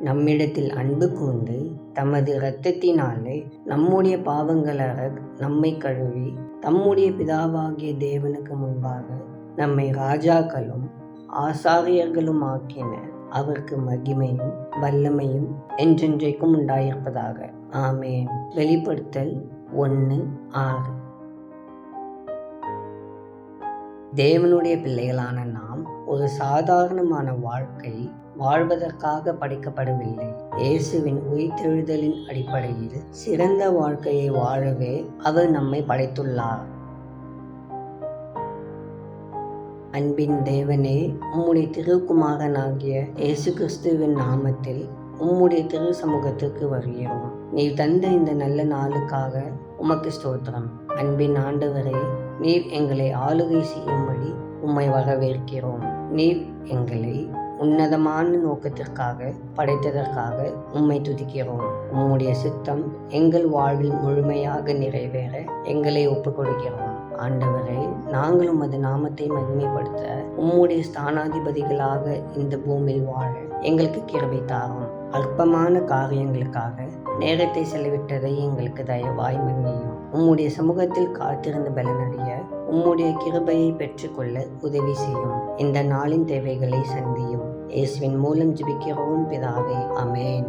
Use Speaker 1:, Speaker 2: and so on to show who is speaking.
Speaker 1: நம்மிடத்தில் அன்பு கூர்ந்து தமது இரத்தத்தினாலே நம்முடைய பாவங்களற நம்மை கழுவி தம்முடைய பிதாவாகிய தேவனுக்கு முன்பாக நம்மை ராஜாக்களும் ஆசாரியர்களும் ஆக்கின அவருக்கு மகிமையும் வல்லமையும் என்றென்றைக்கும் உண்டாயிருப்பதாக. ஆமேன். வெளிப்படுத்தல் 1:6. தேவனுடைய பிள்ளைகளான நாம் ஒரு சாதாரணமான வாழ்க்கை வாழ்வதற்காக படைக்கப்படவில்லை. இயேசுவின் உயிர்த்தெழுதலின் அடிப்படையில் சிறந்த வாழ்க்கையை வாழவே அவர் நம்மை படைத்துள்ளார். அன்பின் தேவனே, உம்முடைய திருக்குமாரனாகிய இயேசு கிறிஸ்துவின் நாமத்தில் உம்முடைய திரு சமூகத்துக்கு வருகிறோம். நீர் தந்த இந்த நல்ல நாளுக்காக உமக்கு ஸ்தோத்திரம். அன்பின் ஆண்டவரே, நீர் எங்களை ஆளுகை செய்யும்படி உம்மை வரவேற்கிறோம். நீர் எங்களை உன்னதமான நோக்கத்திற்காக படைத்ததற்காக உம்மை துதிக்கிறோம். உம்முடைய சித்தம் எங்கள் வாழ்வில் முழுமையாக நிறைவேற எங்களை ஒப்புக் கொடுக்கிறோம். ஆண்டவரே, நாங்கள் உமது நாமத்தை மகிமைப்படுத்த உம்முடைய ஸ்தானாதிபதிகளாக இந்த பூமியில் வாழ எங்களுக்கு கிருபை தாரும். அற்பமான காரியங்களுக்காக நேரத்தை செலவிட்டதை எங்களுக்கு தயவாய் மன்னியும். உம்முடைய சமூகத்தில் காத்திருந்த பலனடைய உம்முடைய கிருபையை பெற்றுக்கொள்ள உதவி செய்யும். இந்த நாளின் தேவைகளை சந்தியும். இயேசுவின் மூலம் ஜெபிக்கிறோம் பிதாவே. ஆமென்.